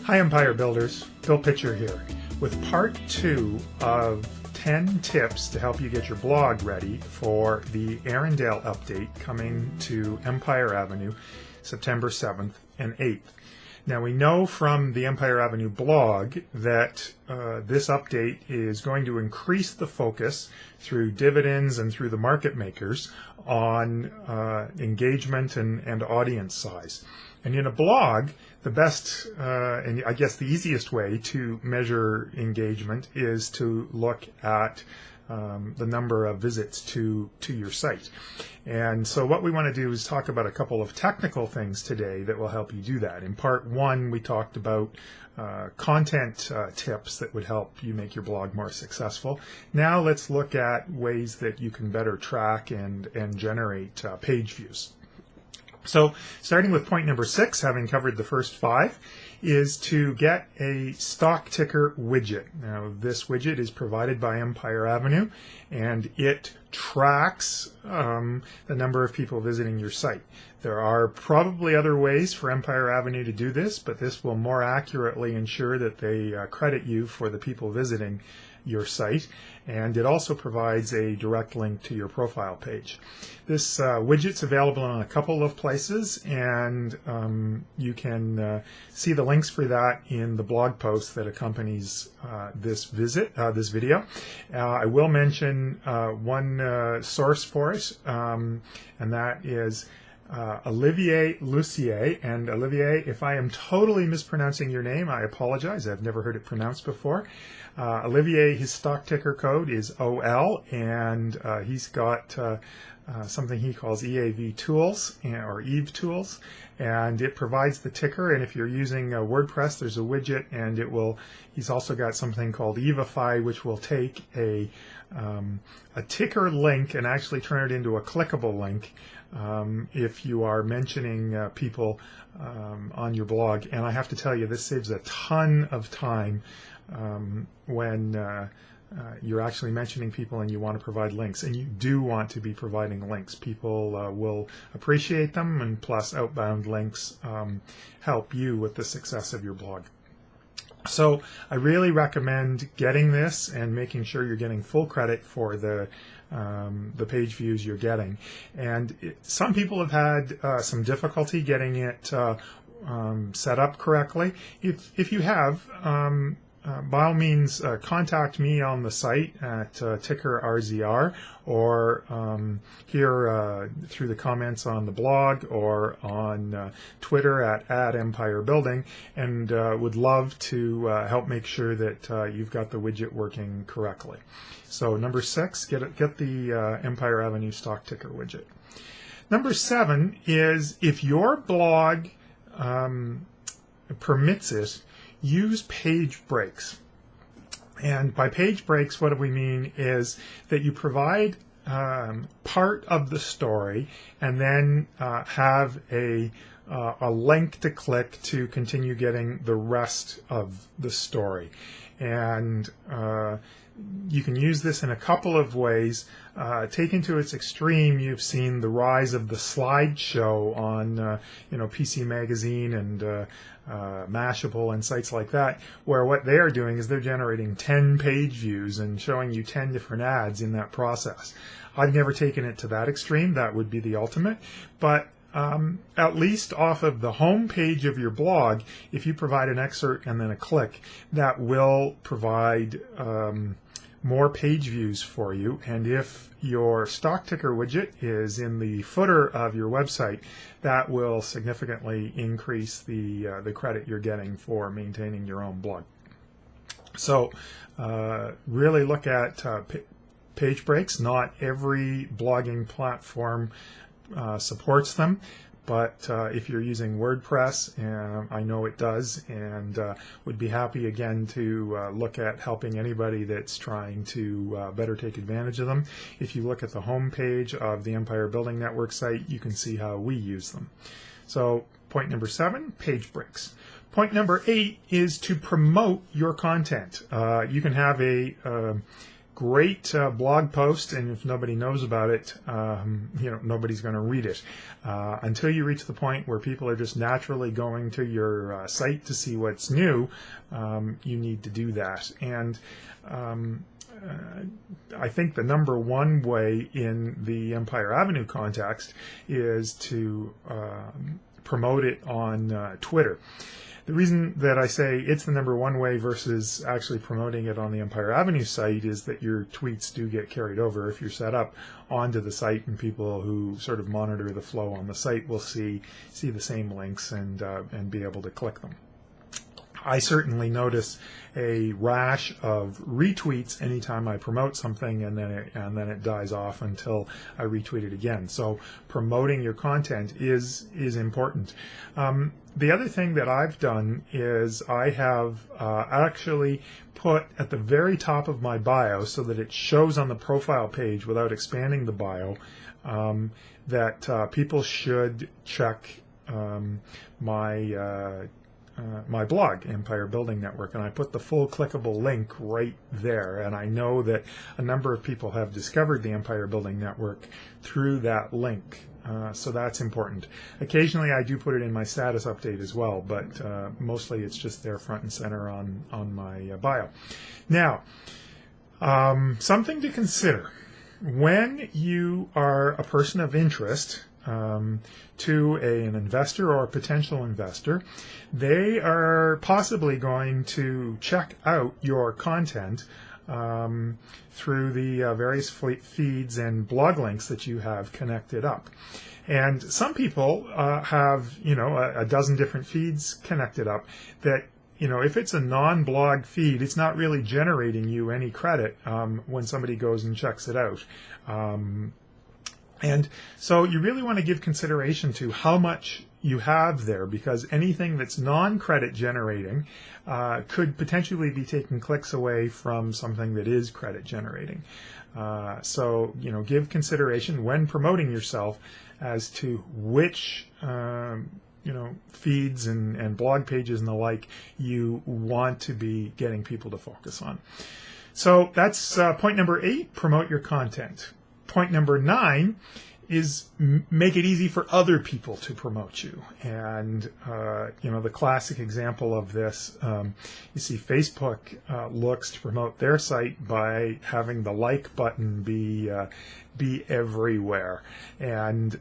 Hi Empire Builders, Bill Pitcher here with part 2 of 10 tips to help you get your blog ready for the Erindale update coming to Empire Avenue September 7th and 8th. Now we know from the Empire Avenue blog that this update is going to increase the focus through dividends and through the market makers on engagement and audience size. And in a blog, the best, and I guess the easiest way to measure engagement is to look at the number of visits to your site. And so what we want to do is talk about a couple of technical things today that will help you do that. In part 1, we talked about content tips that would help you make your blog more successful. Now let's look at ways that you can better track and generate page views. So starting with point number 6, having covered the first 5, is to get a stock ticker widget. Now this widget is provided by Empire Avenue and it tracks the number of people visiting your site. There are probably other ways for Empire Avenue to do this, but this will more accurately ensure that they credit you for the people visiting your site, and it also provides a direct link to your profile page. This widget's available in a couple of places, and you can see the links for that in the blog post that accompanies this video. I will mention one source for it, and that is Olivier Lucier. And Olivier, if I am totally mispronouncing your name, I apologize. I've never heard it pronounced before. Olivier, his stock ticker code is OL, and he's got something he calls EAV tools, or EVE tools, and it provides the ticker. And if you're using WordPress, there's a widget, and it will. He's also got something called Evify, which will take a ticker link and actually turn it into a clickable link if you are mentioning people on your blog. And I have to tell you, this saves a ton of time when you're actually mentioning people and you want to provide links, and you do want to be providing links. People will appreciate them, and plus outbound links help you with the success of your blog. So I really recommend getting this and making sure you're getting full credit for the page views you're getting. And some people have had some difficulty getting it set up correctly. If you have, by all means, contact me on the site at ticker RZR, or here through the comments on the blog, or on Twitter at Empire Building, and would love to help make sure that you've got the widget working correctly. So number 6, get the Empire Avenue stock ticker widget. Number 7 is, if your blog permits it, use page breaks. And by page breaks, what do we mean is that you provide part of the story and then have a link to click to continue getting the rest of the story. And you can use this in a couple of ways. Taken to its extreme, you've seen the rise of the slideshow on PC Magazine and Mashable and sites like that, where what they are doing is they're generating 10 page views and showing you 10 different ads in that process. I've never taken it to that extreme. That would be the ultimate. But at least off of the home page of your blog, if you provide an excerpt and then a click, that will provide more page views for you. And if your stock ticker widget is in the footer of your website, that will significantly increase the credit you're getting for maintaining your own blog. So really look at page breaks. Not every blogging platform supports them, but if you're using WordPress, I know it does, and would be happy again to look at helping anybody that's trying to better take advantage of them. If you look at the home page of the Empire Building Network site, you can see how we use them. So point number 7, page breaks. Point number 8 is to promote your content. You can have a great blog post, and if nobody knows about it, nobody's going to read it. Until you reach the point where people are just naturally going to your site to see what's new, you need to do that. And I think the number one way in the Empire Avenue context is to promote it on Twitter. The reason that I say it's the number one way versus actually promoting it on the Empire Avenue site is that your tweets do get carried over if you're set up onto the site, and people who sort of monitor the flow on the site will see the same links and be able to click them. I certainly notice a rash of retweets anytime I promote something, and then it dies off until I retweet it again. So promoting your content is important. The other thing that I've done is I have actually put at the very top of my bio, so that it shows on the profile page without expanding the bio, that people should check my blog, Empire Building Network, and I put the full clickable link right there. And I know that a number of people have discovered the Empire Building Network through that link, so that's important. Occasionally I do put it in my status update as well, but mostly it's just there front and center on my bio. Now, something to consider when you are a person of interest to an investor or a potential investor. They are possibly going to check out your content through the various feeds and blog links that you have connected up. And some people have, a dozen different feeds connected up that, if it's a non-blog feed, it's not really generating you any credit when somebody goes and checks it out. And so you really want to give consideration to how much you have there, because anything that's non-credit generating could potentially be taking clicks away from something that is credit generating. So give consideration when promoting yourself as to which feeds and blog pages and the like you want to be getting people to focus on. So that's point number 8, promote your content. Point number 9 is make it easy for other people to promote you. And, the classic example of this, you see Facebook looks to promote their site by having the like button be everywhere. And,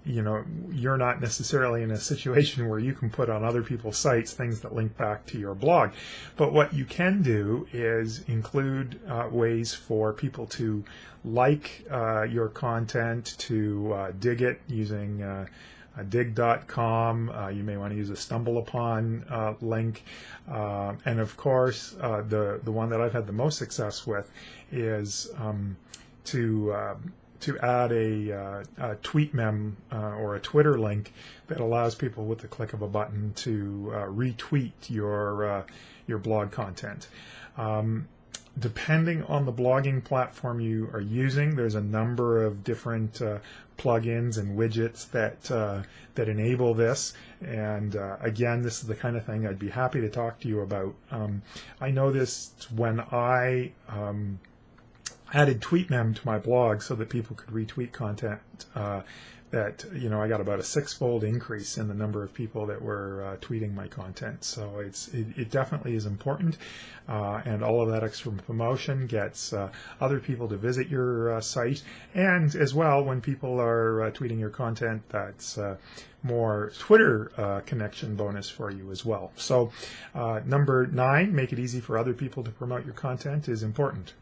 you're not necessarily in a situation where you can put on other people's sites things that link back to your blog. But what you can do is include ways for people to like your content, to dig it using dig.com. You may want to use a StumbleUpon link. And of course, the one that I've had the most success with is to add a tweet mem or a Twitter link that allows people with the click of a button to retweet your blog content. Depending on the blogging platform you are using, there's a number of different plugins and widgets that enable this. And again, this is the kind of thing I'd be happy to talk to you about. I noticed when I added TweetMem to my blog so that people could retweet content, that I got about a 6-fold increase in the number of people that were tweeting my content. So it definitely is important, and all of that extra promotion gets other people to visit your site, and as well, when people are tweeting your content, that's more Twitter connection bonus for you as well. So number 9, make it easy for other people to promote your content, is important.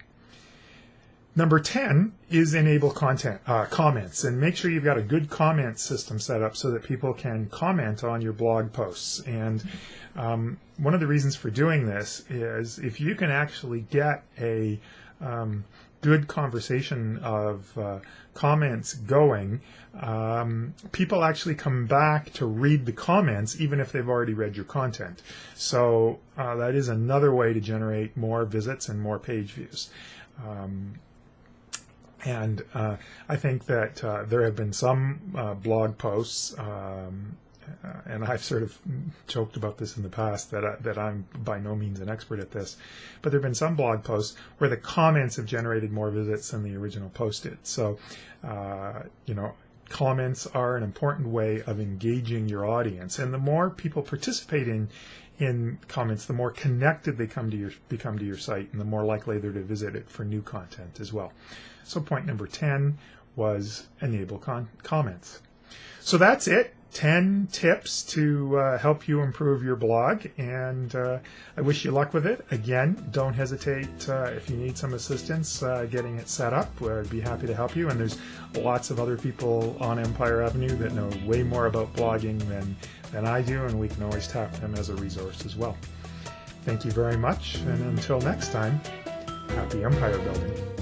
Number 10 is enable comments, and make sure you've got a good comment system set up so that people can comment on your blog posts. And one of the reasons for doing this is if you can actually get a good conversation of comments going, people actually come back to read the comments even if they've already read your content. So that is another way to generate more visits and more page views. And I think that there have been some blog posts and I've sort of joked about this in the past that I'm by no means an expert at this, but there have been some blog posts where the comments have generated more visits than the original post did. So, comments are an important way of engaging your audience, and the more people participating in comments, the more connected they become to your site, and the more likely they're to visit it for new content as well. So point number 10 was enable comments. So that's it. 10 tips to help you improve your blog, and I wish you luck with it. Again, don't hesitate if you need some assistance getting it set up. I'd be happy to help you, and there's lots of other people on Empire Avenue that know way more about blogging than I do, and we can always tap them as a resource as well. Thank you very much, and until next time, happy empire building.